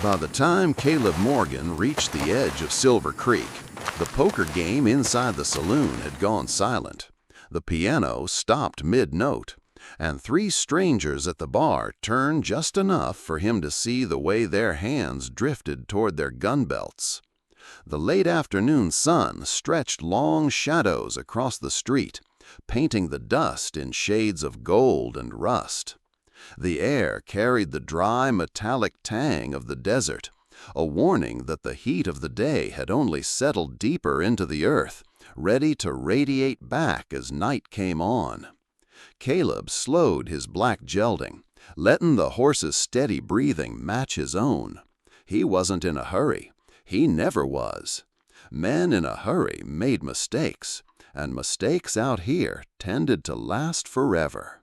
By the time Caleb Morgan reached the edge of Silver Creek, the poker game inside the saloon had gone silent. The piano stopped mid-note, and three strangers at the bar turned just enough for him to see the way their hands drifted toward their gun belts. The late afternoon sun stretched long shadows across the street, painting the dust in shades of gold and rust. The air carried the dry, metallic tang of the desert, a warning that the heat of the day had only settled deeper into the earth, ready to radiate back as night came on. Caleb slowed his black gelding, letting the horse's steady breathing match his own. He wasn't in a hurry. He never was. Men in a hurry made mistakes, and mistakes out here tended to last forever.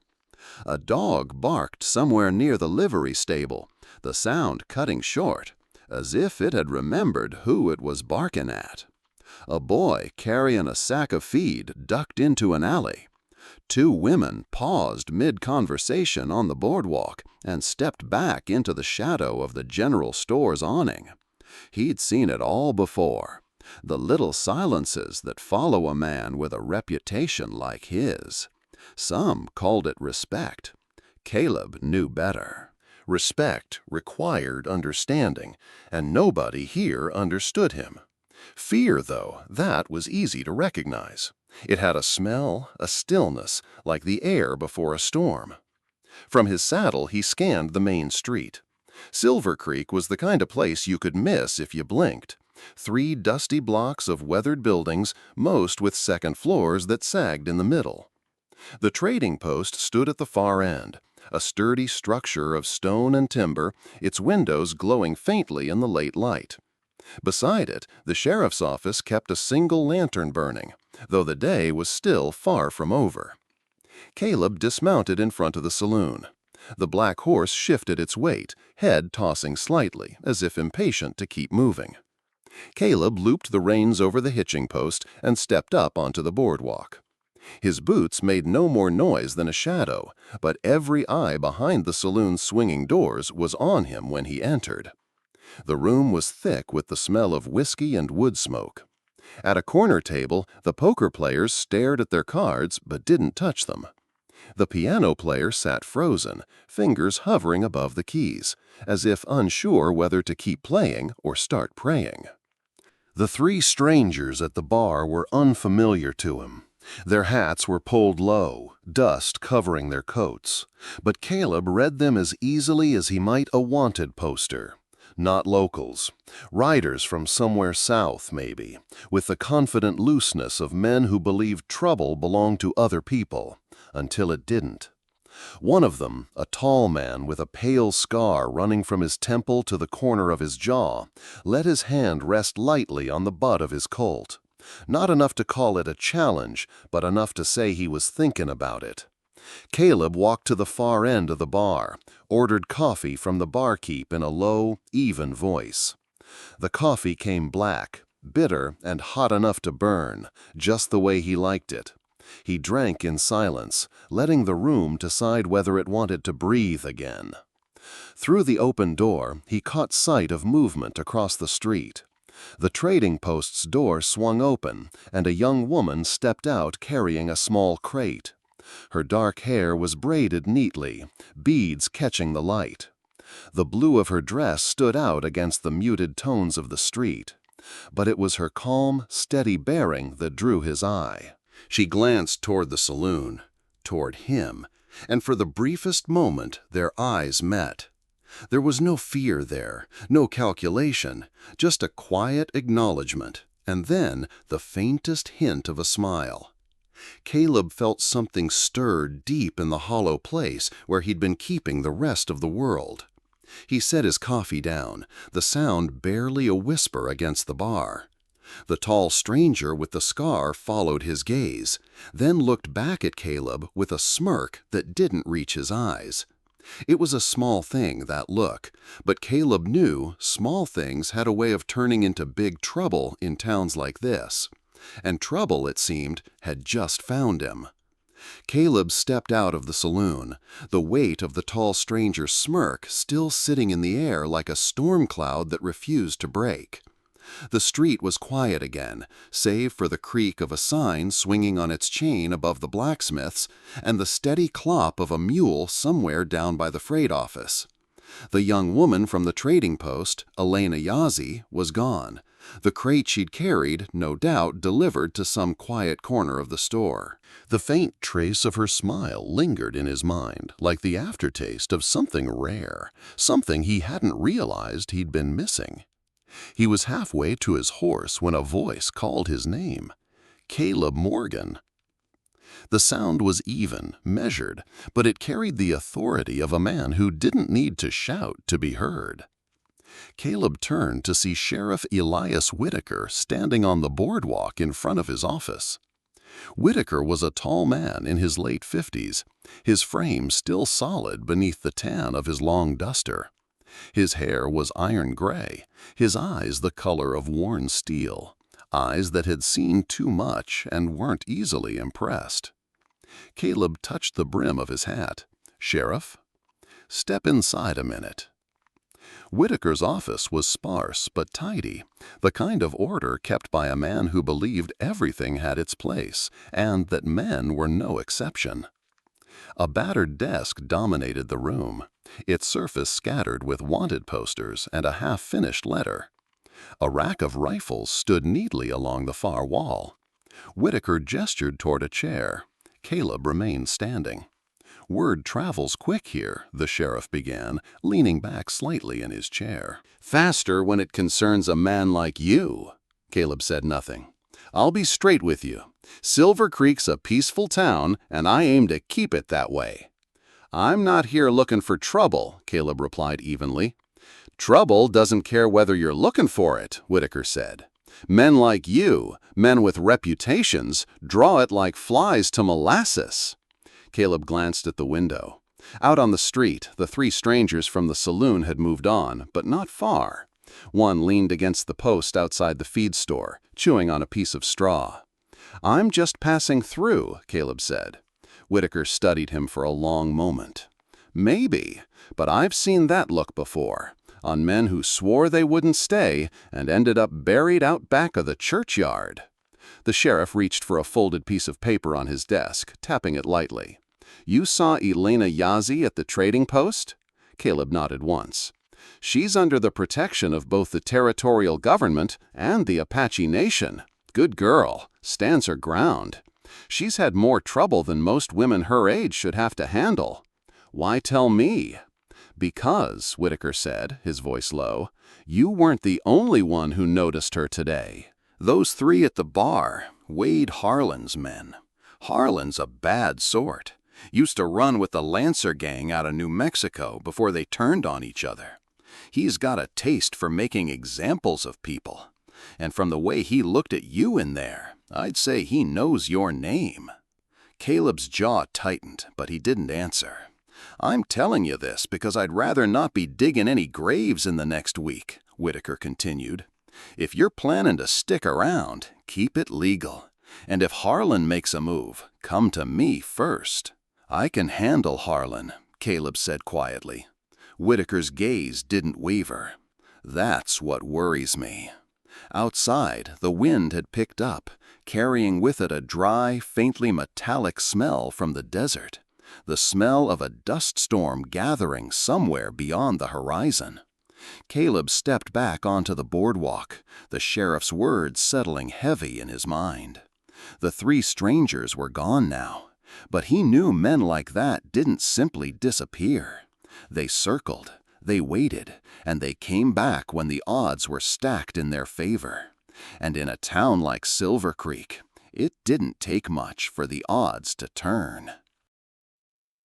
A dog barked somewhere near the livery stable, the sound cutting short, as if it had remembered who it was barking at. A boy carrying a sack of feed ducked into an alley. Two women paused mid-conversation on the boardwalk and stepped back into the shadow of the general store's awning. He'd seen it all before, the little silences that follow a man with a reputation like his. Some called it respect. Caleb knew better. Respect required understanding, and nobody here understood him. Fear, though, that was easy to recognize. It had a smell, a stillness, like the air before a storm. From his saddle he scanned the main street. Silver Creek was the kind of place you could miss if you blinked. 3 dusty blocks of weathered buildings, most with second floors that sagged in the middle. The trading post stood at the far end, a sturdy structure of stone and timber, its windows glowing faintly in the late light. Beside it, the sheriff's office kept a single lantern burning, though the day was still far from over. Caleb dismounted in front of the saloon. The black horse shifted its weight, head tossing slightly, as if impatient to keep moving. Caleb looped the reins over the hitching post and stepped up onto the boardwalk. His boots made no more noise than a shadow, but every eye behind the saloon's swinging doors was on him when he entered. The room was thick with the smell of whiskey and wood smoke. At a corner table, the poker players stared at their cards but didn't touch them. The piano player sat frozen, fingers hovering above the keys, as if unsure whether to keep playing or start praying. The 3 strangers at the bar were unfamiliar to him. Their hats were pulled low, dust covering their coats, but Caleb read them as easily as he might a wanted poster. Not locals, riders from somewhere south, maybe, with the confident looseness of men who believed trouble belonged to other people, until it didn't. One of them, a tall man with a pale scar running from his temple to the corner of his jaw, let his hand rest lightly on the butt of his Colt. Not enough to call it a challenge, but enough to say he was thinking about it. Caleb walked to the far end of the bar, ordered coffee from the barkeep in a low, even voice. The coffee came black, bitter and hot enough to burn, just the way he liked it. He drank in silence, letting the room decide whether it wanted to breathe again. Through the open door, he caught sight of movement across the street. The trading post's door swung open, and a young woman stepped out carrying a small crate. Her dark hair was braided neatly, beads catching the light. The blue of her dress stood out against the muted tones of the street, but it was her calm, steady bearing that drew his eye. She glanced toward the saloon, toward him, and for the briefest moment their eyes met. There was no fear there, no calculation, just a quiet acknowledgement, and then the faintest hint of a smile. Caleb felt something stir deep in the hollow place where he'd been keeping the rest of the world. He set his coffee down, the sound barely a whisper against the bar. The tall stranger with the scar followed his gaze, then looked back at Caleb with a smirk that didn't reach his eyes. It was a small thing, that look, but Caleb knew small things had a way of turning into big trouble in towns like this. And trouble, it seemed, had just found him. Caleb stepped out of the saloon, the weight of the tall stranger's smirk still sitting in the air like a storm cloud that refused to break. The street was quiet again, save for the creak of a sign swinging on its chain above the blacksmith's and the steady clop of a mule somewhere down by the freight office. The young woman from the trading post, Elena, was gone. The crate she'd carried, no doubt, delivered to some quiet corner of the store. The faint trace of her smile lingered in his mind, like the aftertaste of something rare, something he hadn't realized he'd been missing. He was halfway to his horse when a voice called his name. Caleb Morgan. The sound was even, measured, but it carried the authority of a man who didn't need to shout to be heard. Caleb turned to see Sheriff Elias Whitaker standing on the boardwalk in front of his office. Whitaker was a tall man in his late 50s, his frame still solid beneath the tan of his long duster. His hair was iron gray, his eyes the color of worn steel, eyes that had seen too much and weren't easily impressed. Caleb touched the brim of his hat. "Sheriff?" "Step inside a minute." Whitaker's office was sparse but tidy, the kind of order kept by a man who believed everything had its place, and that men were no exception. A battered desk dominated the room, its surface scattered with wanted posters and a half-finished letter. A rack of rifles stood neatly along the far wall. Whitaker gestured toward a chair. Caleb remained standing. "Word travels quick here," the sheriff began, leaning back slightly in his chair. "Faster when it concerns a man like you." Caleb said nothing. "I'll be straight with you. Silver Creek's a peaceful town, and I aim to keep it that way." "I'm not here looking for trouble," Caleb replied evenly. "Trouble doesn't care whether you're looking for it," Whitaker said. "Men like you, men with reputations, draw it like flies to molasses." Caleb glanced at the window. Out on the street, the three strangers from the saloon had moved on, but not far. One leaned against the post outside the feed store, chewing on a piece of straw. "I'm just passing through," Caleb said. Whitaker studied him for a long moment. "Maybe, but I've seen that look before, on men who swore they wouldn't stay and ended up buried out back of the churchyard." The sheriff reached for a folded piece of paper on his desk, tapping it lightly. "You saw Elena at the trading post?" Caleb nodded once. "She's under the protection of both the territorial government and the Apache Nation. Good girl, stands her ground. She's had more trouble than most women her age should have to handle." "Why tell me?" "Because," Whitaker said, his voice low, "you weren't the only one who noticed her today. Those three at the bar, Wade Harlan's men. Harlan's a bad sort. Used to run with the Lancer gang out of New Mexico before they turned on each other. He's got a taste for making examples of people. And from the way he looked at you in there, I'd say he knows your name." Caleb's jaw tightened, but he didn't answer. "I'm telling you this because I'd rather not be digging any graves in the next week," Whitaker continued. "If you're planning to stick around, keep it legal. And if Harlan makes a move, come to me first." "I can handle Harlan," Caleb said quietly. Whitaker's gaze didn't waver. "That's what worries me." Outside, the wind had picked up, carrying with it a dry, faintly metallic smell from the desert, the smell of a dust storm gathering somewhere beyond the horizon. Caleb stepped back onto the boardwalk, the sheriff's words settling heavy in his mind. The three strangers were gone now, but he knew men like that didn't simply disappear. They circled, they waited, and they came back when the odds were stacked in their favor. And in a town like Silver Creek, it didn't take much for the odds to turn.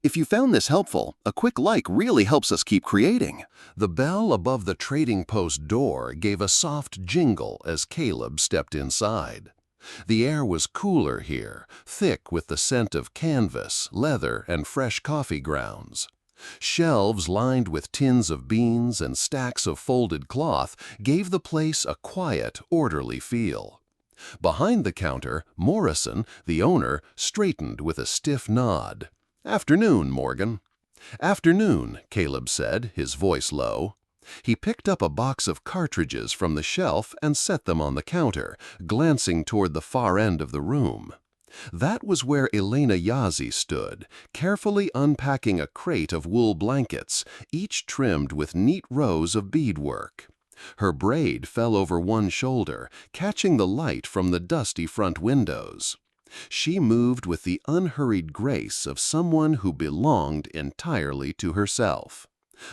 If you found this helpful, a quick like really helps us keep creating. The bell above the trading post door gave a soft jingle as Caleb stepped inside. The air was cooler here, thick with the scent of canvas, leather, and fresh coffee grounds. Shelves lined with tins of beans and stacks of folded cloth gave the place a quiet, orderly feel. Behind the counter, Morrison, the owner, straightened with a stiff nod. "Afternoon, Morgan." "Afternoon," Caleb said, his voice low. He picked up a box of cartridges from the shelf and set them on the counter, glancing toward the far end of the room. That was where Elena Yazzie stood, carefully unpacking a crate of wool blankets, each trimmed with neat rows of beadwork. Her braid fell over one shoulder, catching the light from the dusty front windows. She moved with the unhurried grace of someone who belonged entirely to herself.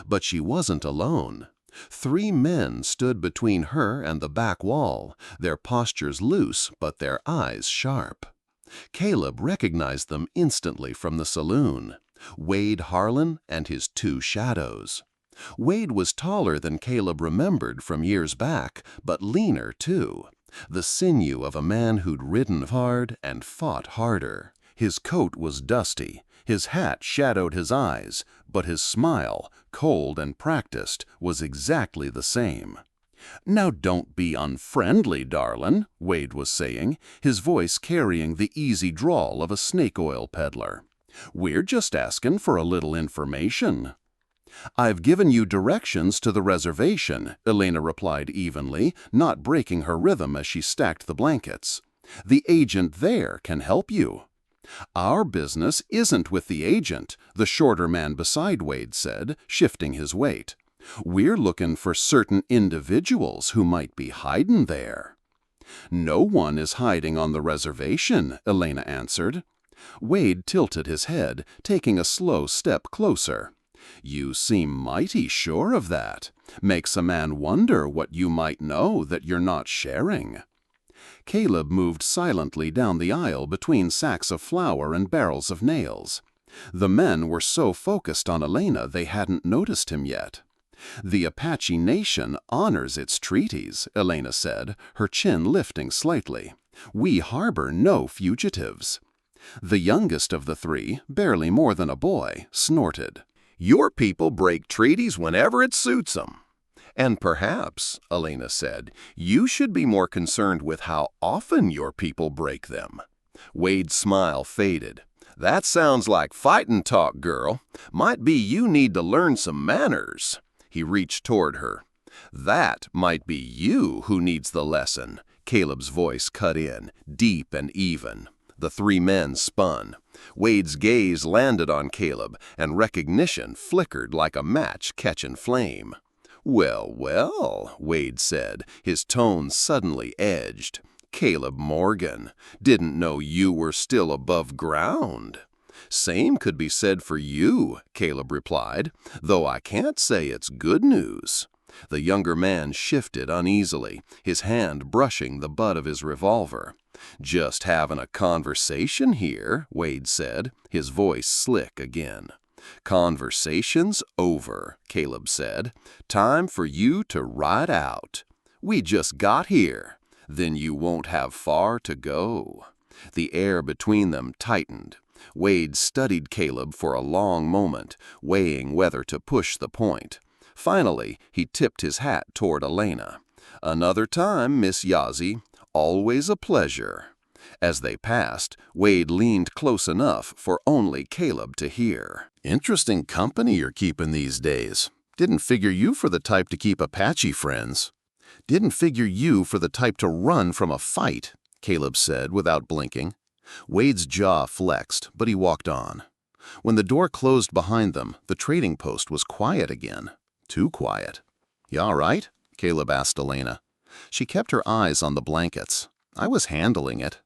But she wasn't alone. 3 men stood between her and the back wall, their postures loose but their eyes sharp. Caleb recognized them instantly from the saloon. Wade Harlan and his 2 shadows. Wade was taller than Caleb remembered from years back, but leaner too. The sinew of a man who'd ridden hard and fought harder. His coat was dusty, his hat shadowed his eyes, but his smile, cold and practiced, was exactly the same. "Now don't be unfriendly, darlin'," Wade was saying, his voice carrying the easy drawl of a snake oil peddler. "We're just asking for a little information." "I've given you directions to the reservation," Elena replied evenly, not breaking her rhythm as she stacked the blankets. "The agent there can help you." "Our business isn't with the agent," the shorter man beside Wade said, shifting his weight. "We're looking for certain individuals who might be hiding there." "No one is hiding on the reservation," Elena answered. Wade tilted his head, taking a slow step closer. "You seem mighty sure of that. Makes a man wonder what you might know that you're not sharing." Caleb moved silently down the aisle between sacks of flour and barrels of nails. The men were so focused on Elena they hadn't noticed him yet. "The Apache Nation honors its treaties," Elena said, her chin lifting slightly. "We harbor no fugitives." The youngest of the 3, barely more than a boy, snorted. "Your people break treaties whenever it suits them." "And perhaps," Elena said, "you should be more concerned with how often your people break them." Wade's smile faded. "That sounds like fighting talk, girl. Might be you need to learn some manners." He reached toward her. "That might be you who needs the lesson," Caleb's voice cut in, deep and even. The 3 men spun. Wade's gaze landed on Caleb, and recognition flickered like a match catching flame. "Well, well," Wade said, his tone suddenly edged. "Caleb Morgan, didn't know you were still above ground." "Same could be said for you," Caleb replied, "though I can't say it's good news." The younger man shifted uneasily, his hand brushing the butt of his revolver. "Just having a conversation here," Wade said, his voice slick again. "Conversation's over," Caleb said. "Time for you to ride out. We just got here. Then you won't have far to go." The air between them tightened. Wade studied Caleb for a long moment, weighing whether to push the point. Finally, he tipped his hat toward Elena. "Another time, Miss Yazzie. Always a pleasure." As they passed, Wade leaned close enough for only Caleb to hear. "Interesting company you're keeping these days. Didn't figure you for the type to keep Apache friends." "Didn't figure you for the type to run from a fight," Caleb said without blinking. Wade's jaw flexed, but he walked on. When the door closed behind them, the trading post was quiet again. Too quiet. "You all right?" Caleb asked Elena. She kept her eyes on the blankets. "I was handling it."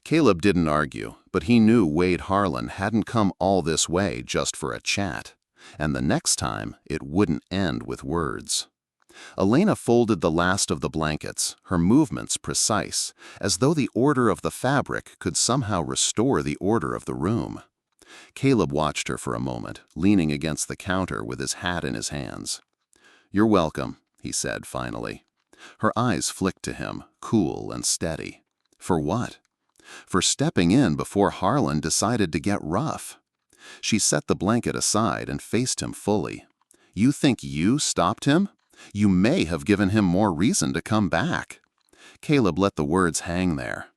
Caleb didn't argue, but he knew Wade Harlan hadn't come all this way just for a chat. And the next time, it wouldn't end with words. Elena folded the last of the blankets, her movements precise, as though the order of the fabric could somehow restore the order of the room. Caleb watched her for a moment, leaning against the counter with his hat in his hands. "You're welcome," he said finally. Her eyes flicked to him, cool and steady. For what? For stepping in before Harlan decided to get rough. She set the blanket aside and faced him fully. "You think you stopped him? You may have given him more reason to come back." Caleb let the words hang there.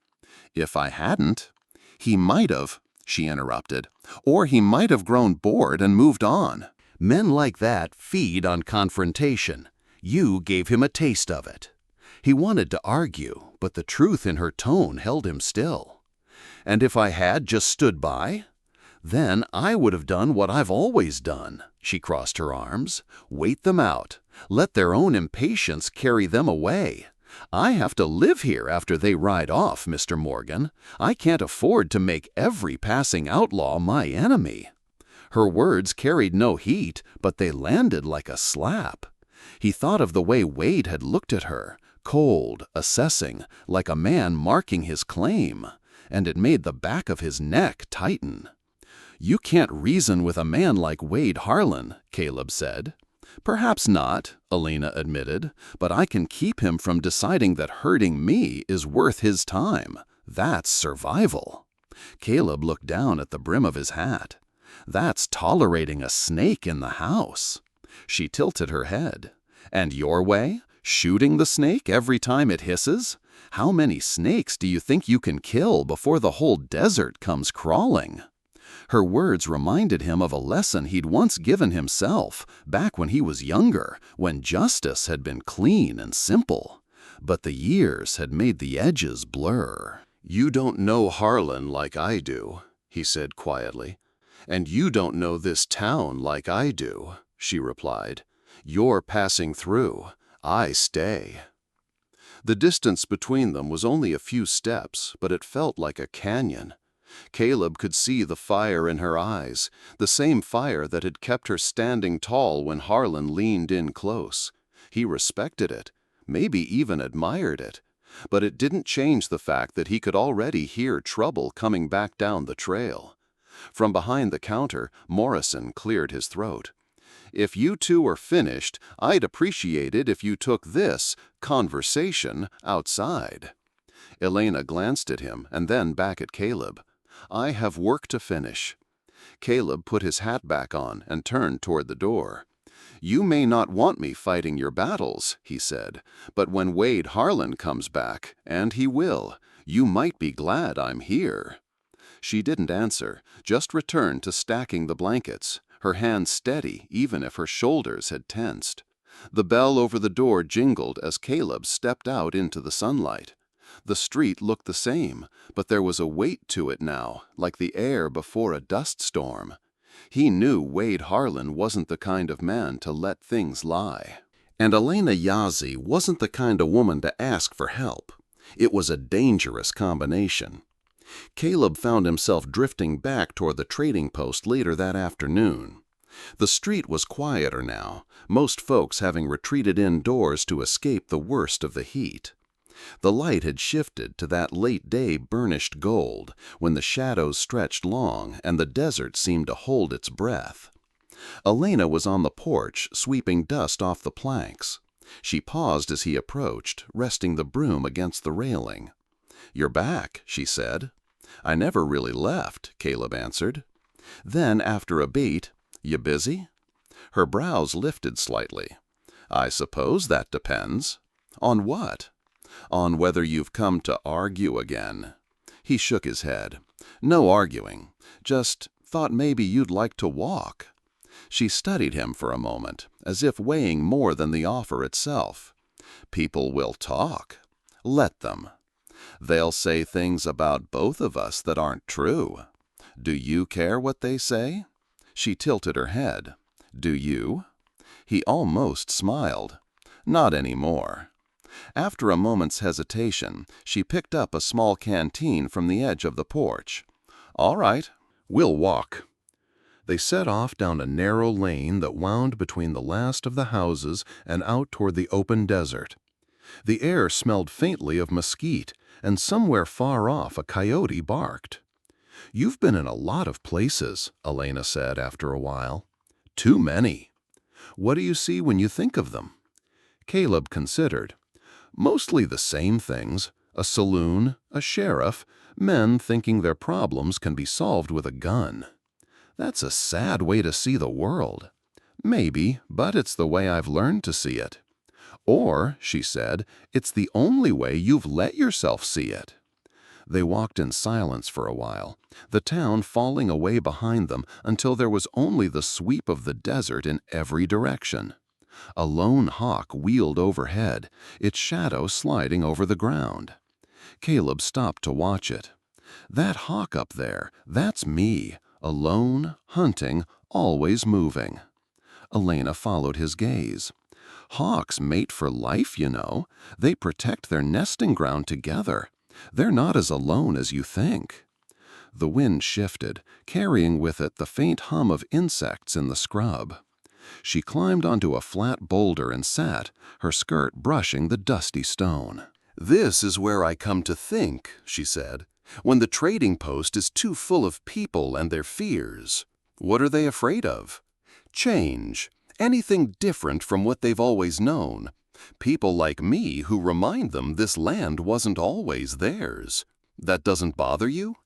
If I hadn't, he might have, she interrupted, or he might have grown bored and moved on. Men like that feed on confrontation. You gave him a taste of it. He wanted to argue, but the truth in her tone held him still. And if I had just stood by? Then I would have done what I've always done. She crossed her arms. Wait them out. Let their own impatience carry them away. I have to live here after they ride off, Mr. Morgan. I can't afford to make every passing outlaw my enemy. Her words carried no heat, but they landed like a slap. He thought of the way Wade had looked at her, cold, assessing, like a man marking his claim, and it made the back of his neck tighten. You can't reason with a man like Wade Harlan, Caleb said. Perhaps not, Elena admitted, but I can keep him from deciding that hurting me is worth his time. That's survival. Caleb looked down at the brim of his hat. That's tolerating a snake in the house. She tilted her head. And your way? Shooting the snake every time it hisses? How many snakes do you think you can kill before the whole desert comes crawling? Her words reminded him of a lesson he'd once given himself, back when he was younger, when justice had been clean and simple. But the years had made the edges blur. You don't know Harlan like I do, he said quietly. And you don't know this town like I do, she replied. You're passing through. I stay. The distance between them was only a few steps, but it felt like a canyon. Caleb could see the fire in her eyes, the same fire that had kept her standing tall when Harlan leaned in close. He respected it, maybe even admired it, but it didn't change the fact that he could already hear trouble coming back down the trail. From behind the counter, Morrison cleared his throat. If you two are finished, I'd appreciate it if you took this conversation outside. Elena glanced at him and then back at Caleb. I have work to finish. Caleb put his hat back on and turned toward the door. You may not want me fighting your battles, he said, but when Wade Harlan comes back, and he will, you might be glad I'm here. She didn't answer, just returned to stacking the blankets, her hands steady even if her shoulders had tensed. The bell over the door jingled as Caleb stepped out into the sunlight. The street looked the same, but there was a weight to it now, like the air before a dust storm. He knew Wade Harlan wasn't the kind of man to let things lie. And Elena Yazzie wasn't the kind of woman to ask for help. It was a dangerous combination. Caleb found himself drifting back toward the trading post later that afternoon. The street was quieter now, most folks having retreated indoors to escape the worst of the heat. The light had shifted to that late-day burnished gold, when the shadows stretched long and the desert seemed to hold its breath. Elena was on the porch, sweeping dust off the planks. She paused as he approached, resting the broom against the railing. "You're back," she said. "I never really left," Caleb answered. Then, after a beat, "You busy?" Her brows lifted slightly. "I suppose that depends." "On what?" "On whether you've come to argue again." He shook his head. "No arguing. Just thought maybe you'd like to walk." She studied him for a moment, as if weighing more than the offer itself. "People will talk. Let them. They'll say things about both of us that aren't true. Do you care what they say?" She tilted her head. "Do you?" He almost smiled. "Not anymore." After a moment's hesitation, she picked up a small canteen from the edge of the porch. "All right, we'll walk." They set off down a narrow lane that wound between the last of the houses and out toward the open desert. The air smelled faintly of mesquite, and somewhere far off a coyote barked. "You've been in a lot of places," Elena said after a while. "Too many. What do you see when you think of them?" Caleb considered. "Mostly the same things. A saloon, a sheriff, men thinking their problems can be solved with a gun. That's a sad way to see the world." "Maybe, but it's the way I've learned to see it." Or, she said, it's the only way you've let yourself see it. They walked in silence for a while, the town falling away behind them until there was only the sweep of the desert in every direction. A lone hawk wheeled overhead, its shadow sliding over the ground. Caleb stopped to watch it. That hawk up there, that's me, alone, hunting, always moving. Elena followed his gaze. Hawks mate for life, you know. They protect their nesting ground together. They're not as alone as you think. The wind shifted, carrying with it the faint hum of insects in the scrub. She climbed onto a flat boulder and sat, her skirt brushing the dusty stone. "This is where I come to think," she said, "when the trading post is too full of people and their fears. What are they afraid of? Change. Anything different from what they've always known. People like me who remind them this land wasn't always theirs. That doesn't bother you?"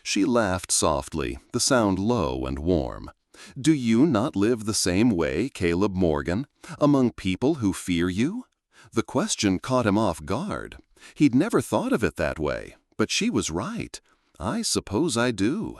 She laughed softly, the sound low and warm. "Do you not live the same way, Caleb Morgan, among people who fear you?" The question caught him off guard. He'd never thought of it that way, but she was right. "I suppose I do."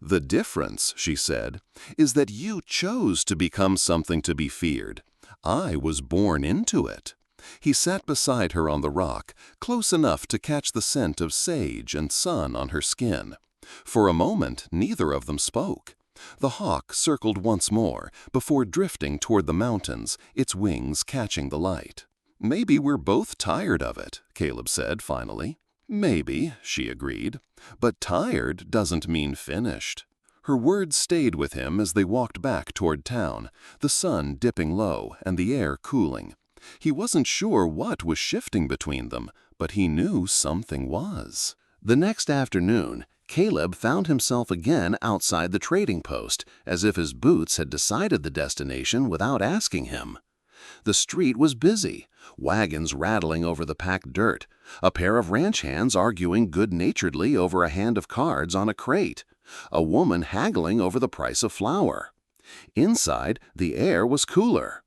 "The difference," she said, "is that you chose to become something to be feared. I was born into it." He sat beside her on the rock, close enough to catch the scent of sage and sun on her skin. For a moment, neither of them spoke. The hawk circled once more, before drifting toward the mountains, its wings catching the light. "Maybe we're both tired of it," Caleb said finally. "Maybe," she agreed. "But tired doesn't mean finished." Her words stayed with him as they walked back toward town, the sun dipping low and the air cooling. He wasn't sure what was shifting between them, but he knew something was. The next afternoon, Caleb found himself again outside the trading post, as if his boots had decided the destination without asking him. The street was busy, wagons rattling over the packed dirt, a pair of ranch hands arguing good-naturedly over a hand of cards on a crate, a woman haggling over the price of flour. Inside, the air was cooler.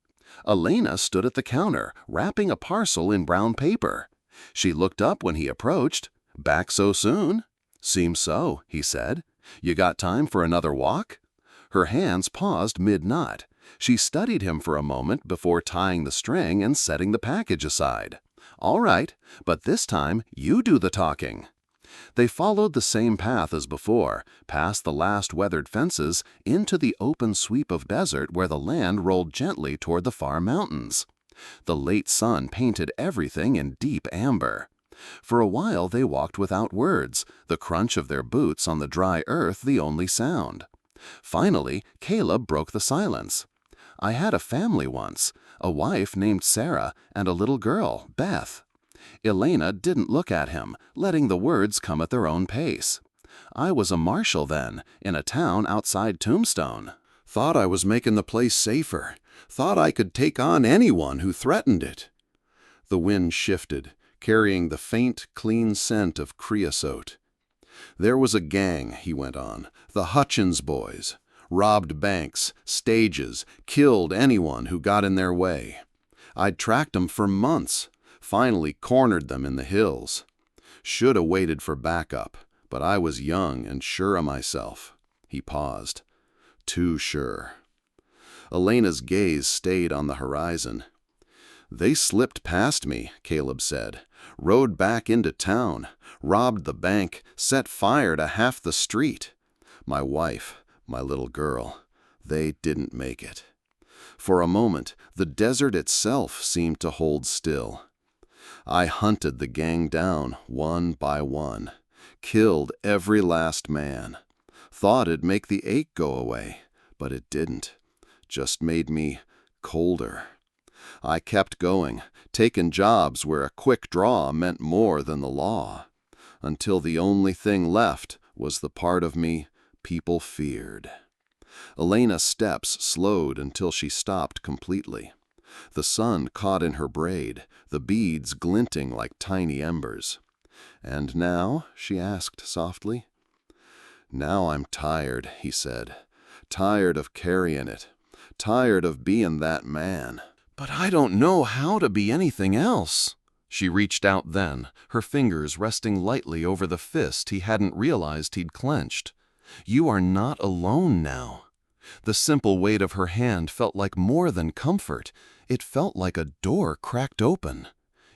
Elena stood at the counter, wrapping a parcel in brown paper. She looked up when he approached. "Back so soon?" "Seems so," he said. "You got time for another walk?" Her hands paused mid-knot. She studied him for a moment before tying the string and setting the package aside. "All right, but this time you do the talking." They followed the same path as before, past the last weathered fences, into the open sweep of desert where the land rolled gently toward the far mountains. The late sun painted everything in deep amber. For a while they walked without words, the crunch of their boots on the dry earth the only sound. Finally, Caleb broke the silence. "I had a family once, a wife named Sarah and a little girl, Beth." Elena didn't look at him, letting the words come at their own pace. "I was a marshal then, in a town outside Tombstone. Thought I was making the place safer. Thought I could take on anyone who threatened it." The wind shifted, carrying the faint, clean scent of creosote. "There was a gang," he went on, "the Hutchins boys. Robbed banks, stages, killed anyone who got in their way. I'd tracked 'em for months, finally cornered them in the hills. Should 'a' waited for backup, but I was young and sure of myself." He paused. "Too sure." Elena's gaze stayed on the horizon. "They slipped past me," Caleb said, "rode back into town, robbed the bank, set fire to half the street. My wife, my little girl, they didn't make it." For a moment, the desert itself seemed to hold still. "I hunted the gang down one by one, killed every last man. Thought it'd make the ache go away, but it didn't. Just made me colder. I kept going, taking jobs where a quick draw meant more than the law, until the only thing left was the part of me people feared." Elena's steps slowed until she stopped completely. The sun caught in her braid, the beads glinting like tiny embers. "And now?" she asked softly. "Now I'm tired," he said. "Tired of carrying it. Tired of being that man. "But I don't know how to be anything else." She reached out then, her fingers resting lightly over the fist he hadn't realized he'd clenched. "You are not alone now." The simple weight of her hand felt like more than comfort. It felt like a door cracked open.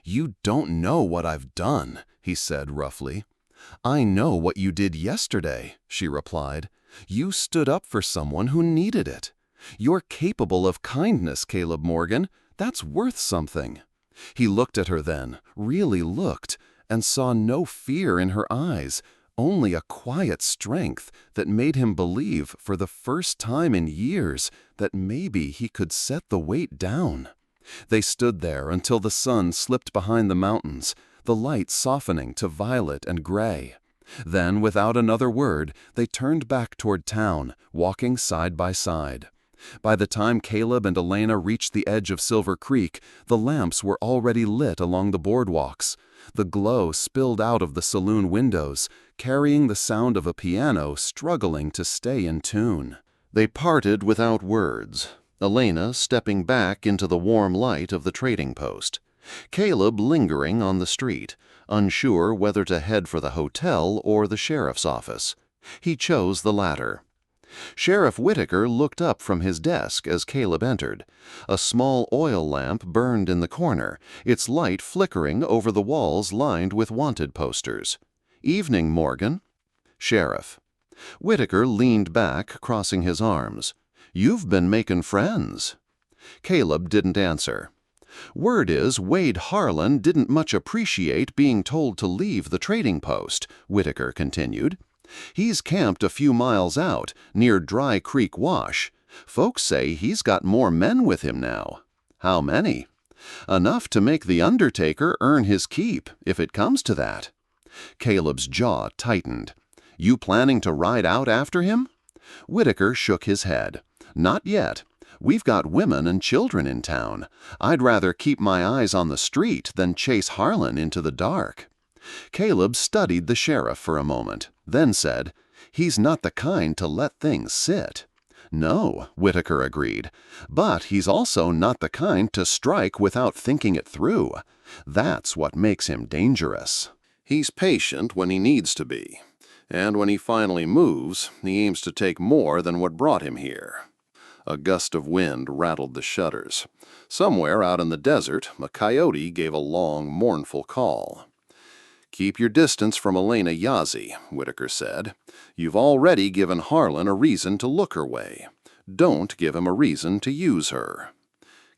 "You don't know what I've done," he said roughly. "I know what you did yesterday," she replied. "You stood up for someone who needed it. You're capable of kindness, Caleb Morgan. That's worth something." He looked at her then, really looked, and saw no fear in her eyes, only a quiet strength that made him believe for the first time in years that maybe he could set the weight down. They stood there until the sun slipped behind the mountains, the light softening to violet and gray. Then, without another word, they turned back toward town, walking side by side. By the time Caleb and Elena reached the edge of Silver Creek, the lamps were already lit along the boardwalks. The glow spilled out of the saloon windows, carrying the sound of a piano struggling to stay in tune. They parted without words, Elena stepping back into the warm light of the trading post. Caleb lingering on the street, unsure whether to head for the hotel or the sheriff's office. He chose the latter. Sheriff Whitaker looked up from his desk as Caleb entered. A small oil lamp burned in the corner, its light flickering over the walls lined with wanted posters. "Evening, Morgan." "Sheriff." Whitaker leaned back, crossing his arms. "You've been making friends." Caleb didn't answer. "Word is Wade Harlan didn't much appreciate being told to leave the trading post," Whitaker continued. "He's camped a few miles out, near Dry Creek Wash. Folks say he's got more men with him now." "How many?" "Enough to make the undertaker earn his keep, if it comes to that." Caleb's jaw tightened. "You planning to ride out after him?" Whitaker shook his head. "Not yet. We've got women and children in town. I'd rather keep my eyes on the street than chase Harlan into the dark." Caleb studied the sheriff for a moment, then said, "He's not the kind to let things sit." "No," Whitaker agreed, "but he's also not the kind to strike without thinking it through. That's what makes him dangerous." "He's patient when he needs to be, and when he finally moves, he aims to take more than what brought him here." A gust of wind rattled the shutters. Somewhere out in the desert, a coyote gave a long, mournful call. "Keep your distance from Elena Yazzie," Whitaker said. "You've already given Harlan a reason to look her way. Don't give him a reason to use her."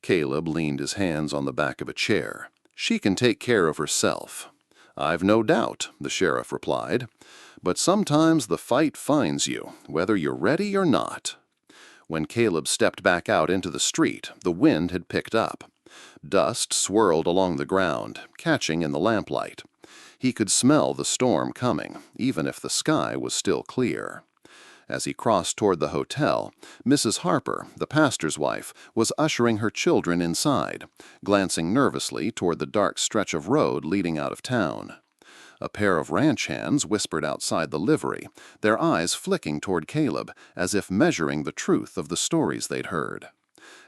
Caleb leaned his hands on the back of a chair. "She can take care of herself." "I've no doubt," the sheriff replied. "But sometimes the fight finds you, whether you're ready or not." When Caleb stepped back out into the street, the wind had picked up. Dust swirled along the ground, catching in the lamplight. He could smell the storm coming, even if the sky was still clear. As he crossed toward the hotel, Mrs. Harper, the pastor's wife, was ushering her children inside, glancing nervously toward the dark stretch of road leading out of town. A pair of ranch hands whispered outside the livery, their eyes flicking toward Caleb, as if measuring the truth of the stories they'd heard.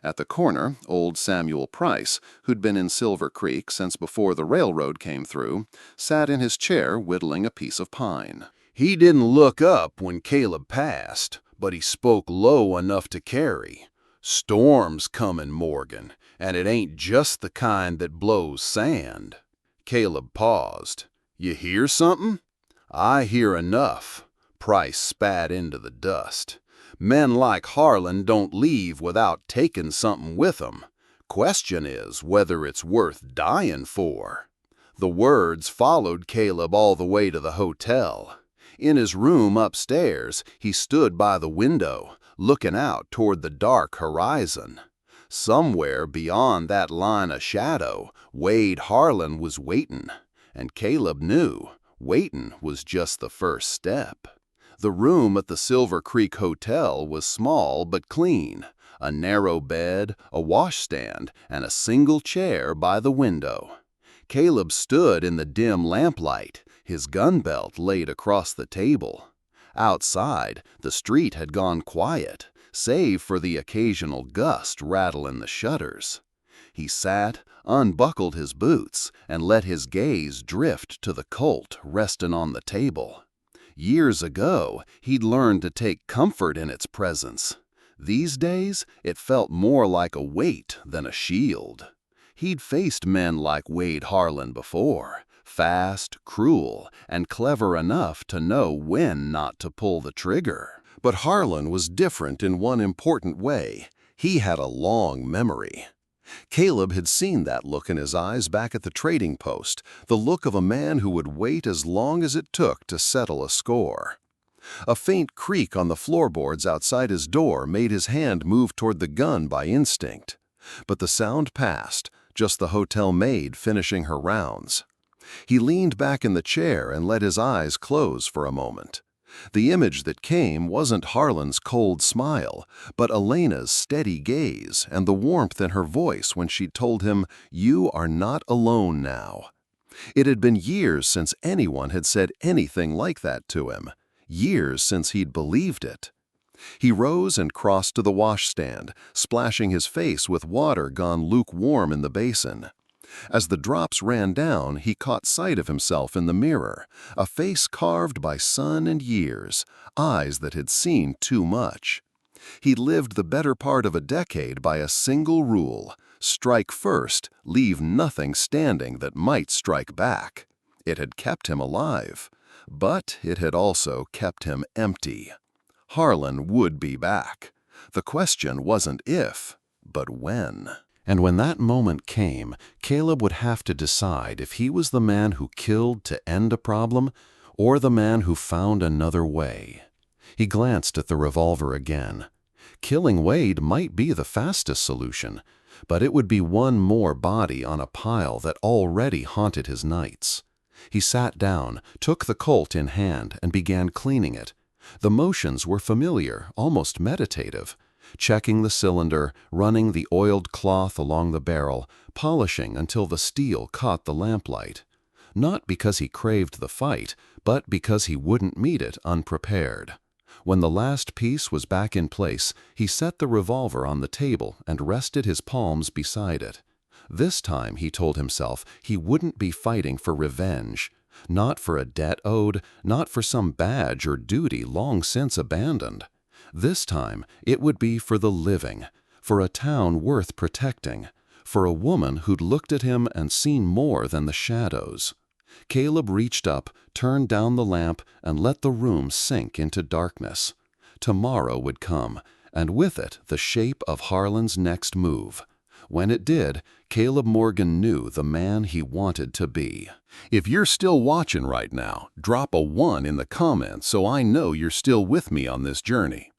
At the corner, old Samuel Price, who'd been in Silver Creek since before the railroad came through, sat in his chair whittling a piece of pine. He didn't look up when Caleb passed, but he spoke low enough to carry. "Storm's comin', Morgan, and it ain't just the kind that blows sand." Caleb paused. "You hear something?" "I hear enough." Price spat into the dust. "Men like Harlan don't leave without taking something with 'em. Question is whether it's worth dying for." The words followed Caleb all the way to the hotel. In his room upstairs, he stood by the window, looking out toward the dark horizon. Somewhere beyond that line of shadow, Wade Harlan was waiting, and Caleb knew waiting was just the first step. The room at the Silver Creek Hotel was small but clean, a narrow bed, a washstand, and a single chair by the window. Caleb stood in the dim lamplight, his gun belt laid across the table. Outside, the street had gone quiet, save for the occasional gust rattling the shutters. He sat, unbuckled his boots, and let his gaze drift to the Colt resting on the table. Years ago, he'd learned to take comfort in its presence. These days, it felt more like a weight than a shield. He'd faced men like Wade Harlan before, fast, cruel, and clever enough to know when not to pull the trigger. But Harlan was different in one important way. He had a long memory. Caleb had seen that look in his eyes back at the trading post, the look of a man who would wait as long as it took to settle a score. A faint creak on the floorboards outside his door made his hand move toward the gun by instinct. But the sound passed, just the hotel maid finishing her rounds. He leaned back in the chair and let his eyes close for a moment. The image that came wasn't Harlan's cold smile, but Elena's steady gaze and the warmth in her voice when she told him, "You are not alone now." It had been years since anyone had said anything like that to him, years since he'd believed it. He rose and crossed to the washstand, splashing his face with water gone lukewarm in the basin. As the drops ran down, he caught sight of himself in the mirror, a face carved by sun and years, eyes that had seen too much. He'd lived the better part of a decade by a single rule: strike first, leave nothing standing that might strike back. It had kept him alive, but it had also kept him empty. Harlan would be back. The question wasn't if, but when. And when that moment came, Caleb would have to decide if he was the man who killed to end a problem or the man who found another way. He glanced at the revolver again. Killing Wade might be the fastest solution, but it would be one more body on a pile that already haunted his nights. He sat down, took the Colt in hand, and began cleaning it. The motions were familiar, almost meditative. Checking the cylinder, running the oiled cloth along the barrel, polishing until the steel caught the lamplight. Not because he craved the fight, but because he wouldn't meet it unprepared. When the last piece was back in place, he set the revolver on the table and rested his palms beside it. This time, he told himself, he wouldn't be fighting for revenge. Not for a debt owed, not for some badge or duty long since abandoned. This time, it would be for the living, for a town worth protecting, for a woman who'd looked at him and seen more than the shadows. Caleb reached up, turned down the lamp, and let the room sink into darkness. Tomorrow would come, and with it the shape of Harlan's next move. When it did, Caleb Morgan knew the man he wanted to be. If you're still watching right now, drop a 1 in the comments so I know you're still with me on this journey.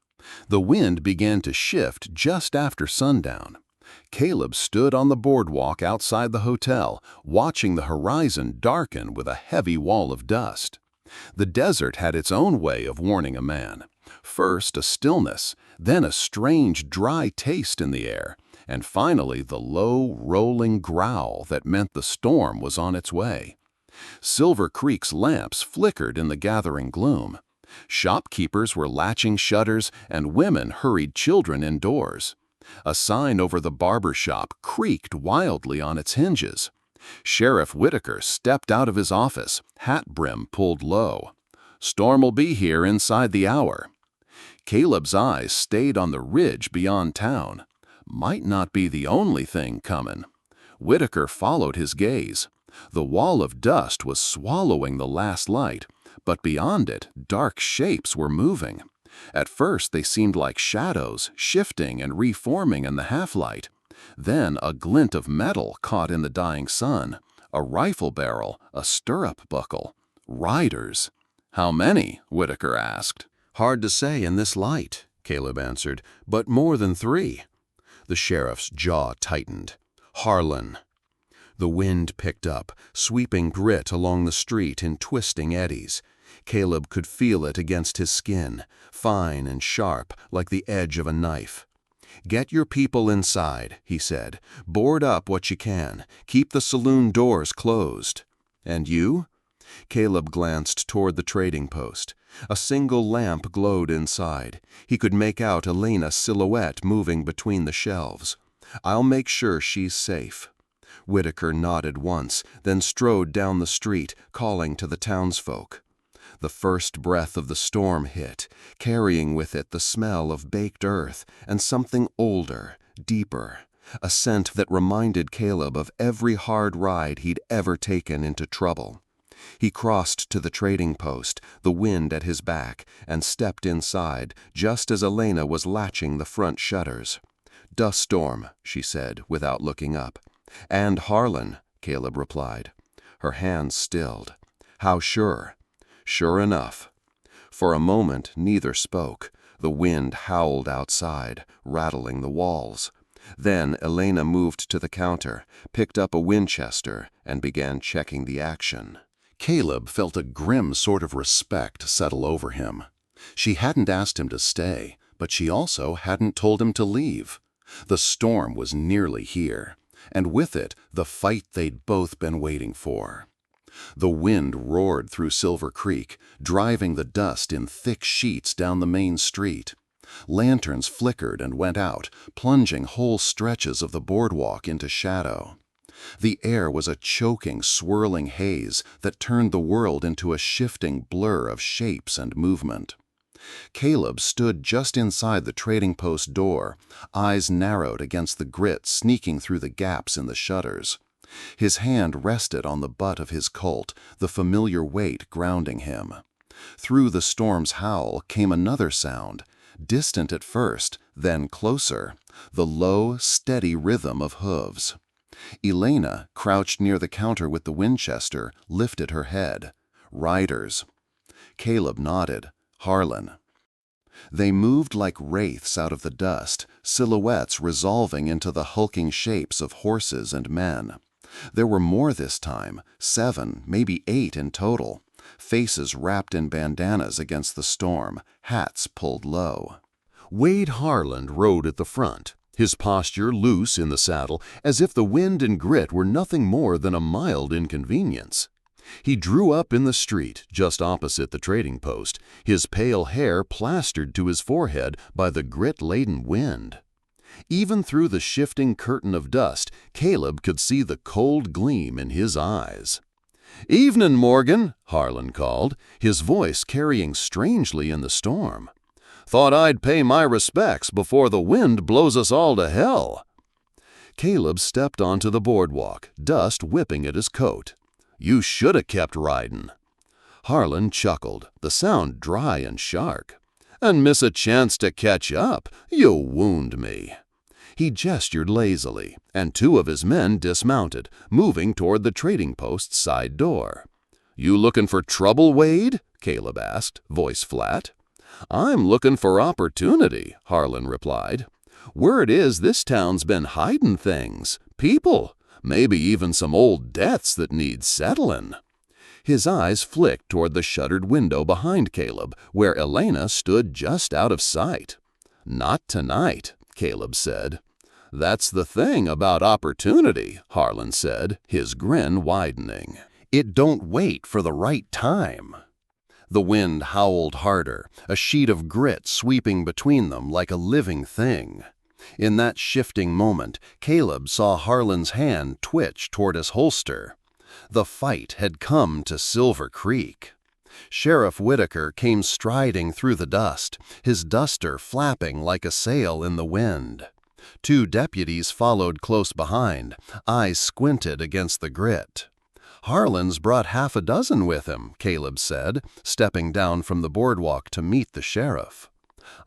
The wind began to shift just after sundown. Caleb stood on the boardwalk outside the hotel, watching the horizon darken with a heavy wall of dust. The desert had its own way of warning a man. First a stillness, then a strange dry taste in the air, and finally the low, rolling growl that meant the storm was on its way. Silver Creek's lamps flickered in the gathering gloom. Shopkeepers were latching shutters, and women hurried children indoors. A sign over the barber shop creaked wildly on its hinges. Sheriff Whitaker stepped out of his office, hat brim pulled low. "Storm'll be here inside the hour." Caleb's eyes stayed on the ridge beyond town. Might not be the only thing coming. Whitaker followed his gaze. The wall of dust was swallowing the last light, but beyond it, dark shapes were moving. At first they seemed like shadows, shifting and reforming in the half-light. Then a glint of metal caught in the dying sun. A rifle barrel, a stirrup buckle. Riders. "How many?" Whitaker asked. "Hard to say in this light," Caleb answered, "but more than 3. The sheriff's jaw tightened. "Harlan." The wind picked up, sweeping grit along the street in twisting eddies. Caleb could feel it against his skin, fine and sharp like the edge of a knife. "Get your people inside," he said. "Board up what you can. Keep the saloon doors closed." "And you?" Caleb glanced toward the trading post. A single lamp glowed inside. He could make out Elena's silhouette moving between the shelves. I'll make sure she's safe." Whitaker nodded once, then strode down the street, calling to the townsfolk. The first breath of the storm hit, carrying with it the smell of baked earth and something older, deeper, a scent that reminded Caleb of every hard ride he'd ever taken into trouble. He crossed to the trading post, the wind at his back, and stepped inside just as Elena was latching the front shutters. "Dust storm," she said, without looking up. "And Harlan," Caleb replied. Her hands stilled. "How sure?" "Sure enough." For a moment neither spoke. The wind howled outside, rattling the walls. Then Elena moved to the counter, picked up a Winchester, and began checking the action. Caleb felt a grim sort of respect settle over him. She hadn't asked him to stay, but she also hadn't told him to leave. The storm was nearly here, and with it the fight they'd both been waiting for. The wind roared through Silver Creek, driving the dust in thick sheets down the main street. Lanterns flickered and went out, plunging whole stretches of the boardwalk into shadow. The air was a choking, swirling haze that turned the world into a shifting blur of shapes and movement. Caleb stood just inside the trading post door, eyes narrowed against the grit sneaking through the gaps in the shutters. His hand rested on the butt of his Colt, the familiar weight grounding him. Through the storm's howl came another sound, distant at first, then closer, the low, steady rhythm of hooves. Elena, crouched near the counter with the Winchester, lifted her head. "Riders." Caleb nodded. "Harlan." They moved like wraiths out of the dust, silhouettes resolving into the hulking shapes of horses and men. There were more this time, 7, maybe 8 in total, faces wrapped in bandanas against the storm, hats pulled low. Wade Harlan rode at the front, his posture loose in the saddle, as if the wind and grit were nothing more than a mild inconvenience. He drew up in the street, just opposite the trading post, his pale hair plastered to his forehead by the grit-laden wind. Even through the shifting curtain of dust, Caleb could see the cold gleam in his eyes. "Evenin', Morgan," Harlan called, his voice carrying strangely in the storm. "Thought I'd pay my respects before the wind blows us all to hell." Caleb stepped onto the boardwalk, dust whipping at his coat. "You should 'a' kept ridin'." Harlan chuckled, the sound dry and sharp. "And miss a chance to catch up. You'll wound me." He gestured lazily, and 2 of his men dismounted, moving toward the trading post's side door. "You looking for trouble, Wade?" Caleb asked, voice flat. "I'm looking for opportunity," Harlan replied. "Word is this town's been hiding things, people, maybe even some old debts that need settling." His eyes flicked toward the shuttered window behind Caleb, where Elena stood just out of sight. "Not tonight," Caleb said. "That's the thing about opportunity," Harlan said, his grin widening. "It don't wait for the right time." The wind howled harder, a sheet of grit sweeping between them like a living thing. In that shifting moment, Caleb saw Harlan's hand twitch toward his holster. The fight had come to Silver Creek. Sheriff Whitaker came striding through the dust, his duster flapping like a sail in the wind. 2 deputies followed close behind, eyes squinted against the grit. "Harlan's brought half a dozen with him," Caleb said, stepping down from the boardwalk to meet the sheriff.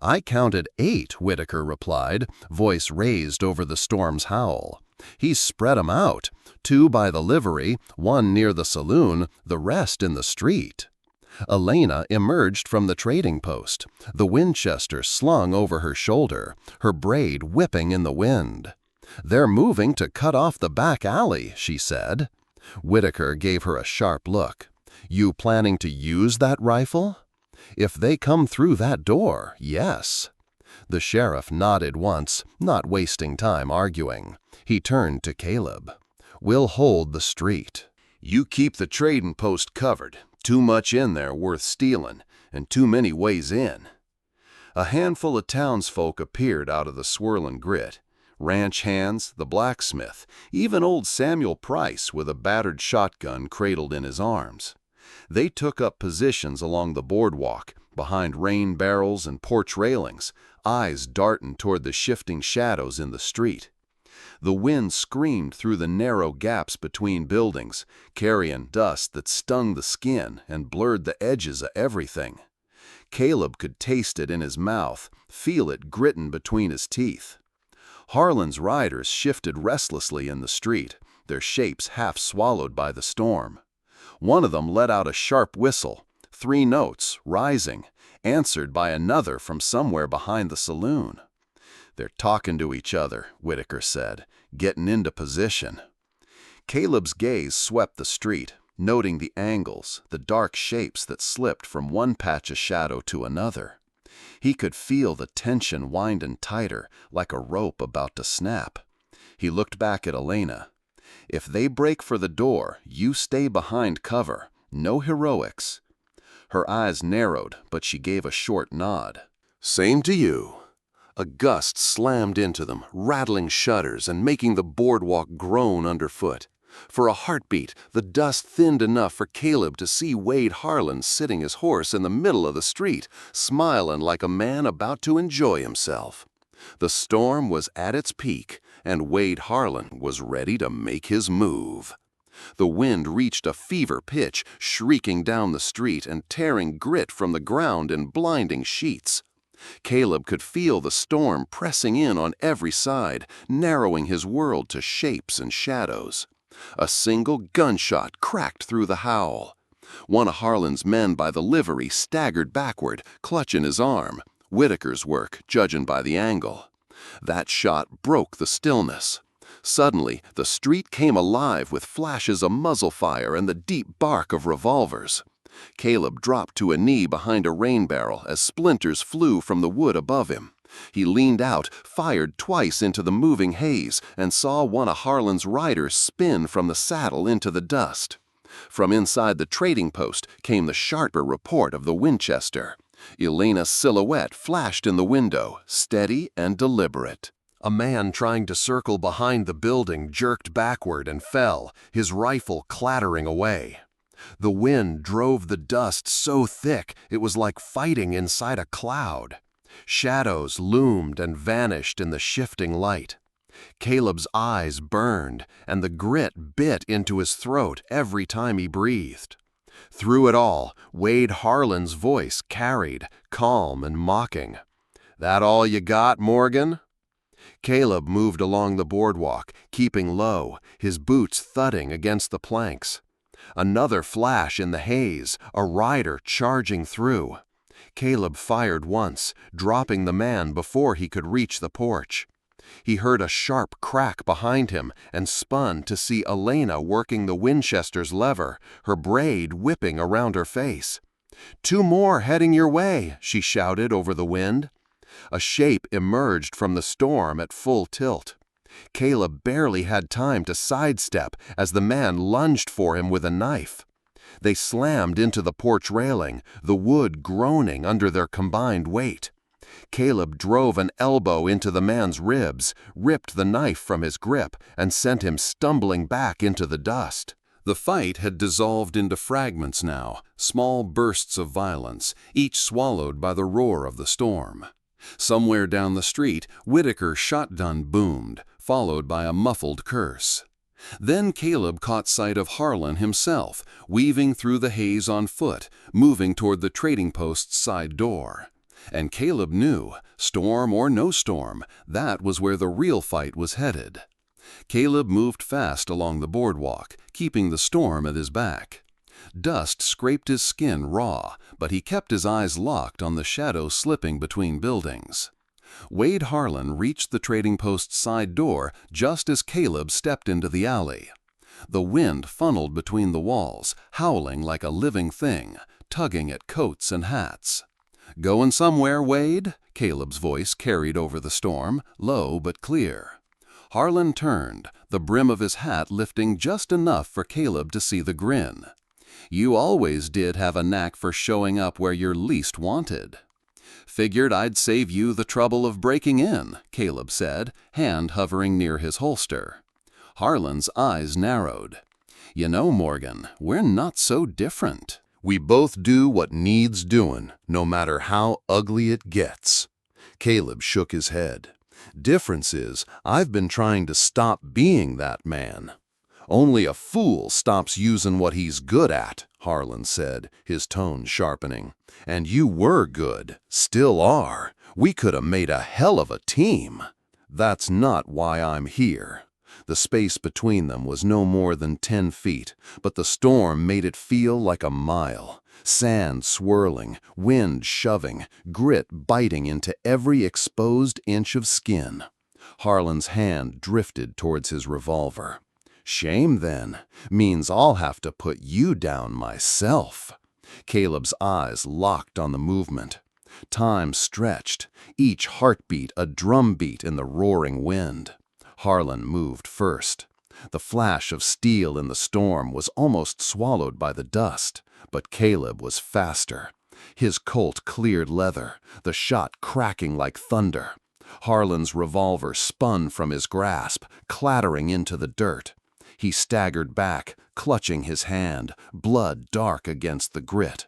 "I counted 8, Whitaker replied, voice raised over the storm's howl. "He's spread 'em out, 2 by the livery, 1 near the saloon, the rest in the street." Elena emerged from the trading post, the Winchester slung over her shoulder, her braid whipping in the wind. "They're moving to cut off the back alley," she said. Whitaker gave her a sharp look. "You planning to use that rifle?" "If they come through that door, yes." The sheriff nodded once, not wasting time arguing. He turned to Caleb. "We'll hold the street. You keep the trading post covered. Too much in there worth stealing, and too many ways in." A handful of townsfolk appeared out of the swirling grit. ranch hands, the blacksmith, even old Samuel Price with a battered shotgun cradled in his arms. They took up positions along the boardwalk, behind rain barrels and porch railings, eyes darting toward the shifting shadows in the street. The wind screamed through the narrow gaps between buildings, carrying dust that stung the skin and blurred the edges of everything. Caleb could taste it in his mouth, feel it gritting between his teeth. Harlan's riders shifted restlessly in the street, their shapes half swallowed by the storm. One of them let out a sharp whistle, 3 notes, rising, answered by another from somewhere behind the saloon. "They're talking to each other," Whitaker said, "getting into position." Caleb's gaze swept the street, noting the angles, the dark shapes that slipped from one patch of shadow to another. He could feel the tension winding tighter, like a rope about to snap. He looked back at Elena. "If they break for the door, you stay behind cover. No heroics." Her eyes narrowed, but she gave a short nod. "Same to you." A gust slammed into them, rattling shutters and making the boardwalk groan underfoot. For a heartbeat, the dust thinned enough for Caleb to see Wade Harlan sitting his horse in the middle of the street, smiling like a man about to enjoy himself. The storm was at its peak, and Wade Harlan was ready to make his move. The wind reached a fever pitch, shrieking down the street and tearing grit from the ground in blinding sheets. Caleb could feel the storm pressing in on every side, narrowing his world to shapes and shadows. A single gunshot cracked through the howl. One of Harlan's men by the livery staggered backward, clutching his arm. Whitaker's work, judging by the angle. That shot broke the stillness. Suddenly, the street came alive with flashes of muzzle fire and the deep bark of revolvers. Caleb dropped to a knee behind a rain barrel as splinters flew from the wood above him. He leaned out, fired twice into the moving haze, and saw one of Harlan's riders spin from the saddle into the dust. From inside the trading post came the sharper report of the Winchester. Elena's silhouette flashed in the window, steady and deliberate. A man trying to circle behind the building jerked backward and fell, his rifle clattering away. The wind drove the dust so thick it was like fighting inside a cloud. Shadows loomed and vanished in the shifting light. Caleb's eyes burned, and the grit bit into his throat every time he breathed. Through it all, Wade Harlan's voice carried, calm and mocking. "That all you got, Morgan?" Caleb moved along the boardwalk, keeping low, his boots thudding against the planks. Another flash in the haze, a rider charging through. Caleb fired once, dropping the man before he could reach the porch. He heard a sharp crack behind him and spun to see Elena working the Winchester's lever, her braid whipping around her face. "2 more heading your way," she shouted over the wind. A shape emerged from the storm at full tilt. Caleb barely had time to sidestep as the man lunged for him with a knife. They slammed into the porch railing, the wood groaning under their combined weight. Caleb drove an elbow into the man's ribs, ripped the knife from his grip, and sent him stumbling back into the dust. The fight had dissolved into fragments now, small bursts of violence, each swallowed by the roar of the storm. Somewhere down the street, Whitaker's shotgun boomed, followed by a muffled curse. Then Caleb caught sight of Harlan himself, weaving through the haze on foot, moving toward the trading post's side door. And Caleb knew, storm or no storm, that was where the real fight was headed. Caleb moved fast along the boardwalk, keeping the storm at his back. Dust scraped his skin raw, but he kept his eyes locked on the shadows slipping between buildings. Wade Harlan reached the trading post's side door just as Caleb stepped into the alley. The wind funneled between the walls, howling like a living thing, tugging at coats and hats. "Going somewhere, Wade?" Caleb's voice carried over the storm, low but clear. Harlan turned, the brim of his hat lifting just enough for Caleb to see the grin. "You always did have a knack for showing up where you're least wanted." "Figured I'd save you the trouble of breaking in," Caleb said, hand hovering near his holster. Harlan's eyes narrowed. "You know, Morgan, we're not so different. We both do what needs doing, no matter how ugly it gets." Caleb shook his head. "Difference is, I've been trying to stop being that man." "Only a fool stops using what he's good at," Harlan said, his tone sharpening. "And you were good, still are. We could have made a hell of a team." "That's not why I'm here." The space between them was no more than 10 feet, but the storm made it feel like a mile. Sand swirling, wind shoving, grit biting into every exposed inch of skin. Harlan's hand drifted towards his revolver. "Shame, then. Means I'll have to put you down myself." Caleb's eyes locked on the movement. Time stretched, each heartbeat a drumbeat in the roaring wind. Harlan moved first. The flash of steel in the storm was almost swallowed by the dust, but Caleb was faster. His Colt cleared leather, the shot cracking like thunder. Harlan's revolver spun from his grasp, clattering into the dirt. He staggered back, clutching his hand, blood dark against the grit.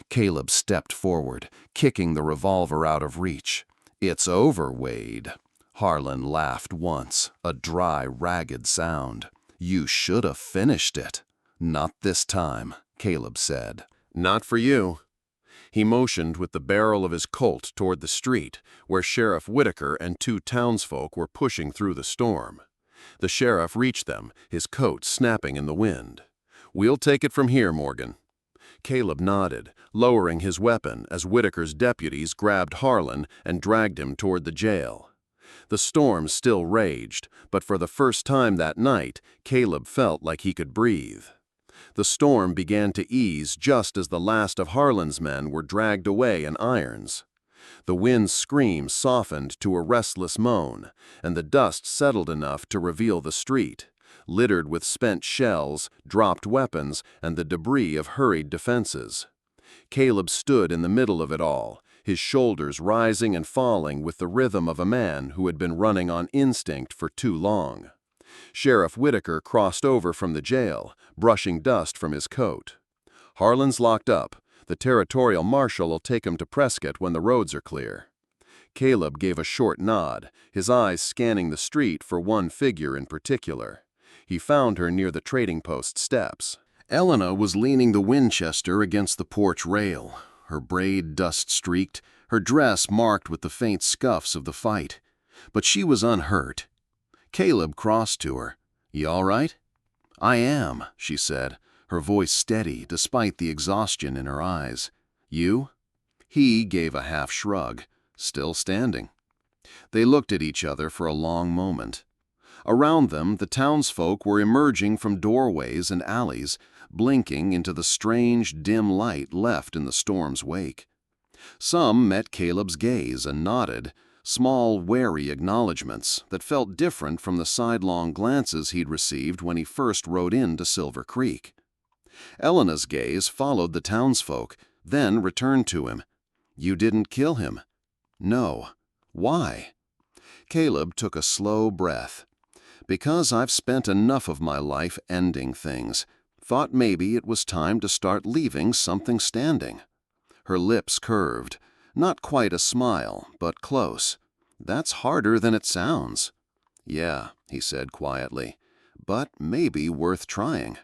Caleb stepped forward, kicking the revolver out of reach. "It's over, Wade." Harlan laughed once, a dry, ragged sound. "You should have finished it." "Not this time," Caleb said. "Not for you." He motioned with the barrel of his Colt toward the street, where Sheriff Whitaker and 2 townsfolk were pushing through the storm. The sheriff reached them, his coat snapping in the wind. "We'll take it from here, Morgan." Caleb nodded, lowering his weapon as Whitaker's deputies grabbed Harlan and dragged him toward the jail. The storm still raged, but for the first time that night, Caleb felt like he could breathe. The storm began to ease just as the last of Harlan's men were dragged away in irons. The wind's scream softened to a restless moan, and the dust settled enough to reveal the street, littered with spent shells, dropped weapons, and the debris of hurried defenses. Caleb stood in the middle of it all, his shoulders rising and falling with the rhythm of a man who had been running on instinct for too long. Sheriff Whitaker crossed over from the jail, brushing dust from his coat. "Harlan's locked up. The territorial marshal will take him to Prescott when the roads are clear." Caleb gave a short nod, his eyes scanning the street for one figure in particular. He found her near the trading post steps. Elena was leaning the Winchester against the porch rail, her braid dust-streaked, her dress marked with the faint scuffs of the fight. But she was unhurt. Caleb crossed to her. "You all right?" "I am," she said, her voice steady despite the exhaustion in her eyes. "You?" He gave a half shrug, still standing. They looked at each other for a long moment. Around them, the townsfolk were emerging from doorways and alleys, blinking into the strange, dim light left in the storm's wake. Some met Caleb's gaze and nodded, small, wary acknowledgments that felt different from the sidelong glances he'd received when he first rode into Silver Creek. Elena's gaze followed the townsfolk, then returned to him. "You didn't kill him." "No." "Why?" Caleb took a slow breath. "Because I've spent enough of my life ending things. Thought maybe it was time to start leaving something standing." Her lips curved. Not quite a smile, but close. "That's harder than it sounds." "Yeah," he said quietly, "but maybe worth trying."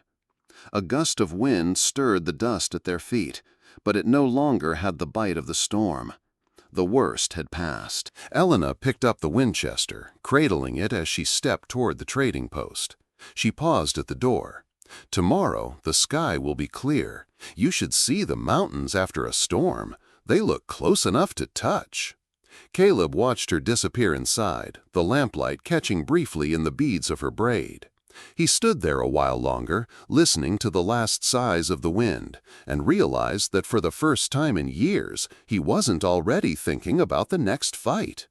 A gust of wind stirred the dust at their feet, but it no longer had the bite of the storm. The worst had passed. Elena picked up the Winchester, cradling it as she stepped toward the trading post. She paused at the door. "Tomorrow, the sky will be clear. You should see the mountains after a storm. They look close enough to touch." Caleb watched her disappear inside, the lamplight catching briefly in the beads of her braid. He stood there a while longer, listening to the last sighs of the wind, and realized that for the first time in years, he wasn't already thinking about the next fight.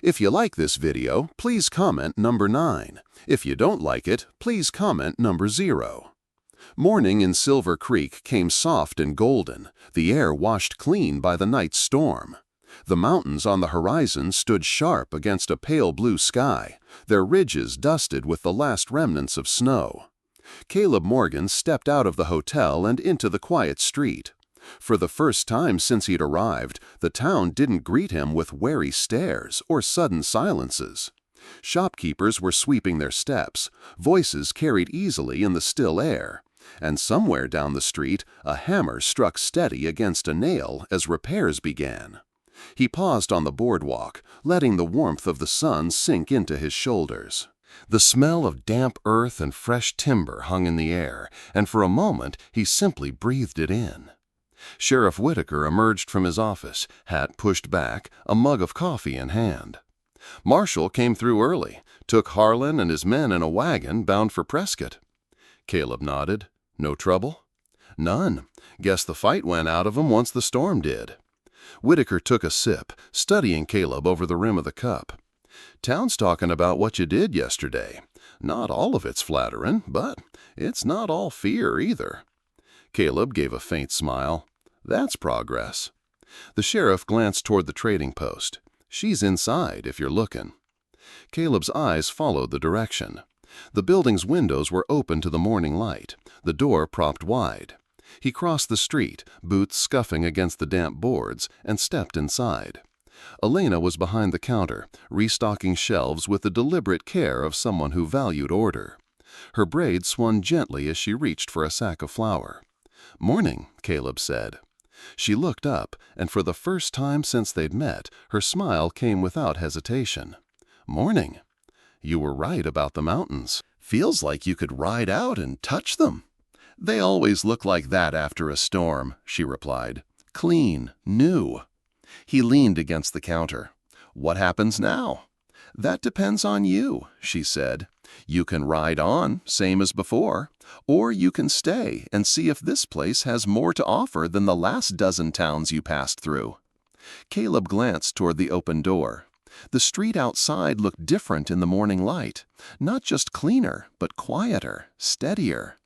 If you like this video, please comment number 9. If you don't like it, please comment number 0. Morning in Silver Creek came soft and golden, the air washed clean by the night's storm. The mountains on the horizon stood sharp against a pale blue sky, their ridges dusted with the last remnants of snow. Caleb Morgan stepped out of the hotel and into the quiet street. For the first time since he'd arrived, the town didn't greet him with wary stares or sudden silences. Shopkeepers were sweeping their steps, voices carried easily in the still air, and somewhere down the street a hammer struck steady against a nail as repairs began. He paused on the boardwalk, letting the warmth of the sun sink into his shoulders. The smell of damp earth and fresh timber hung in the air, and for a moment he simply breathed it in. Sheriff Whitaker emerged from his office, hat pushed back, a mug of coffee in hand. Marshall came through early, took Harlan and his men in a wagon bound for Prescott. Caleb nodded. No trouble? None. Guess the fight went out of 'em once the storm did. Whitaker took a sip, studying Caleb over the rim of the cup. Town's talking about what you did yesterday. Not all of it's flattering, but it's not all fear either. Caleb gave a faint smile. That's progress. The sheriff glanced toward the trading post. She's inside, if you're looking. Caleb's eyes followed the direction. The building's windows were open to the morning light, the door propped wide. He crossed the street, boots scuffing against the damp boards, and stepped inside. Elena was behind the counter, restocking shelves with the deliberate care of someone who valued order. Her braid swung gently as she reached for a sack of flour. "Morning," Caleb said. She looked up, and for the first time since they'd met, her smile came without hesitation. "Morning. You were right about the mountains. Feels like you could ride out and touch them." "They always look like that after a storm," she replied. "Clean, new." He leaned against the counter. "What happens now?" "That depends on you," she said. "You can ride on, same as before, or you can stay and see if this place has more to offer than the last dozen towns you passed through." Caleb glanced toward the open door. The street outside looked different in the morning light, not just cleaner, but quieter, steadier.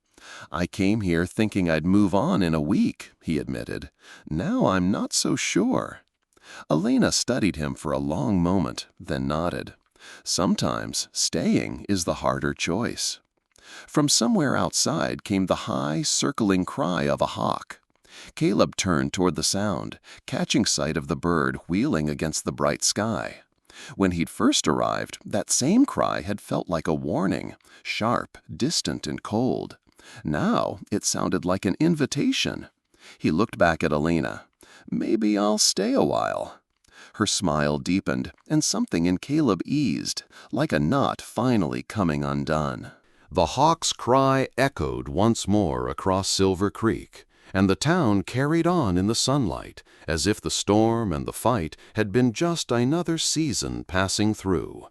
"I came here thinking I'd move on in a week," he admitted. "Now I'm not so sure." Elena studied him for a long moment, then nodded. Sometimes staying is the harder choice. From somewhere outside came the high, circling cry of a hawk. Caleb turned toward the sound, catching sight of the bird wheeling against the bright sky. When he'd first arrived, that same cry had felt like a warning, sharp, distant, and cold. Now it sounded like an invitation. He looked back at Elena. "Maybe I'll stay a while." Her smile deepened, and something in Caleb eased, like a knot finally coming undone. The hawk's cry echoed once more across Silver Creek, and the town carried on in the sunlight, as if the storm and the fight had been just another season passing through.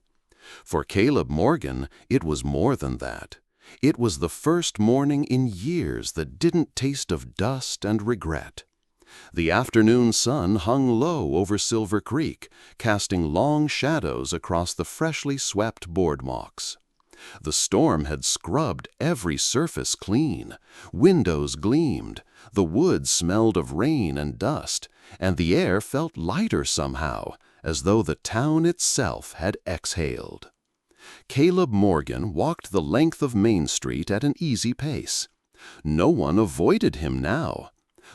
For Caleb Morgan, it was more than that. It was the first morning in years that didn't taste of dust and regret. The afternoon sun hung low over Silver Creek, casting long shadows across the freshly swept boardwalks. The storm had scrubbed every surface clean. Windows gleamed, the woods smelled of rain and dust, and the air felt lighter somehow, as though the town itself had exhaled. Caleb Morgan walked the length of Main Street at an easy pace. No one avoided him now.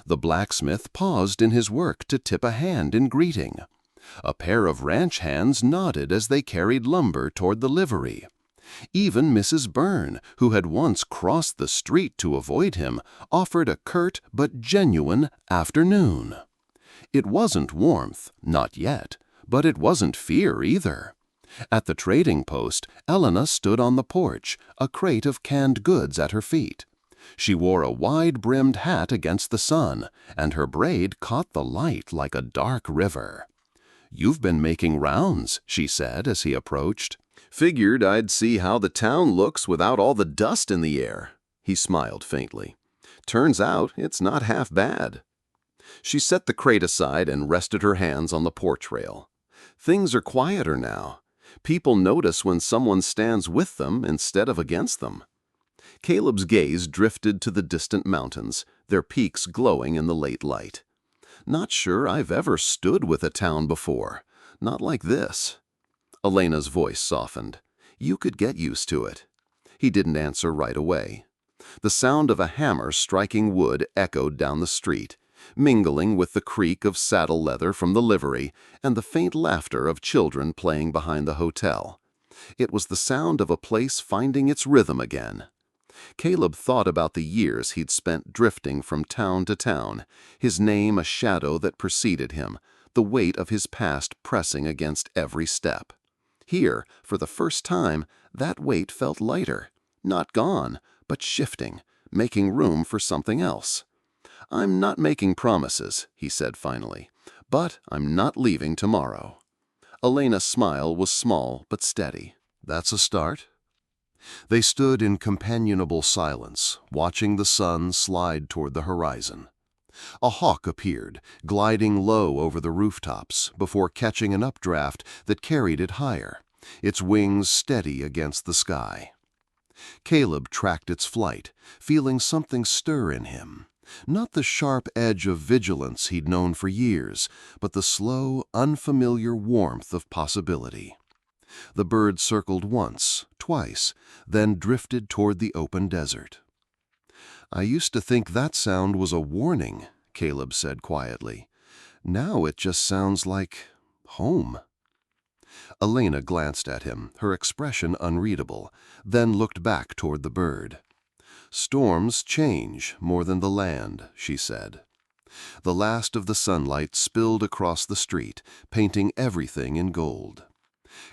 The blacksmith paused in his work to tip a hand in greeting. A pair of ranch hands nodded as they carried lumber toward the livery. Even Mrs. Byrne, who had once crossed the street to avoid him, offered a curt but genuine afternoon. It wasn't warmth, not yet, but it wasn't fear either. At the trading post, Elena stood on the porch, a crate of canned goods at her feet. She wore a wide-brimmed hat against the sun, and her braid caught the light like a dark river. "You've been making rounds," she said as he approached. "Figured I'd see how the town looks without all the dust in the air." He smiled faintly. "Turns out it's not half bad." She set the crate aside and rested her hands on the porch rail. "Things are quieter now. People notice when someone stands with them instead of against them." Caleb's gaze drifted to the distant mountains, their peaks glowing in the late light. Not sure I've ever stood with a town before. Not like this. Elena's voice softened. You could get used to it. He didn't answer right away. The sound of a hammer striking wood echoed down the street, mingling with the creak of saddle leather from the livery and the faint laughter of children playing behind the hotel. It was the sound of a place finding its rhythm again. Caleb thought about the years he'd spent drifting from town to town, his name a shadow that preceded him, the weight of his past pressing against every step. Here, for the first time, that weight felt lighter, not gone, but shifting, making room for something else. I'm not making promises, he said finally, but I'm not leaving tomorrow. Elena's smile was small but steady. That's a start. They stood in companionable silence, watching the sun slide toward the horizon. A hawk appeared, gliding low over the rooftops before catching an updraft that carried it higher, its wings steady against the sky. Caleb tracked its flight, feeling something stir in him. Not the sharp edge of vigilance he'd known for years, but the slow, unfamiliar warmth of possibility. The bird circled once, twice, then drifted toward the open desert. I used to think that sound was a warning, Caleb said quietly. Now it just sounds like home. Elena glanced at him, her expression unreadable, then looked back toward the bird. Storms change more than the land, she said. The last of the sunlight spilled across the street, painting everything in gold.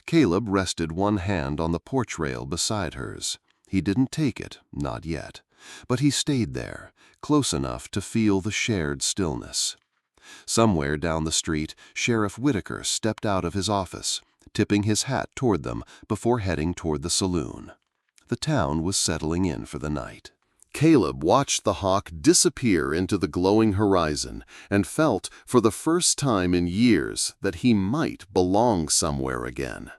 Caleb rested one hand on the porch rail beside hers. He didn't take it, not yet, but he stayed there, close enough to feel the shared stillness. Somewhere down the street, Sheriff Whitaker stepped out of his office, tipping his hat toward them before heading toward the saloon. The town was settling in for the night. Caleb watched the hawk disappear into the glowing horizon and felt, for the first time in years, that he might belong somewhere again.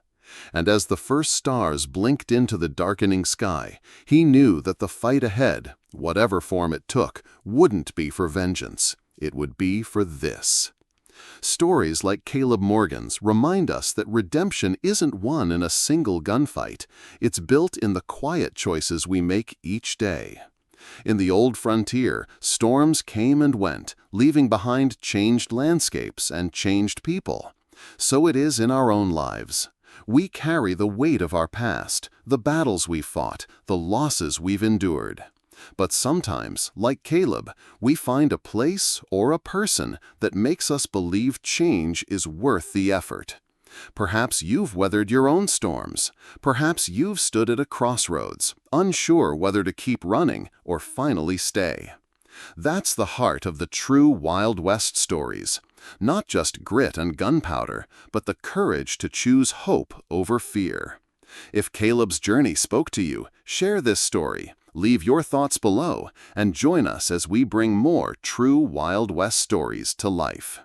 And as the first stars blinked into the darkening sky, he knew that the fight ahead, whatever form it took, wouldn't be for vengeance. It would be for this. Stories like Caleb Morgan's remind us that redemption isn't won in a single gunfight. It's built in the quiet choices we make each day. In the old frontier, storms came and went, leaving behind changed landscapes and changed people. So it is in our own lives. We carry the weight of our past, the battles we fought, the losses we've endured. But sometimes, like Caleb, we find a place or a person that makes us believe change is worth the effort. Perhaps you've weathered your own storms. Perhaps you've stood at a crossroads, unsure whether to keep running or finally stay. That's the heart of the true Wild West stories. Not just grit and gunpowder, but the courage to choose hope over fear. If Caleb's journey spoke to you, share this story. Leave your thoughts below and join us as we bring more true Wild West stories to life.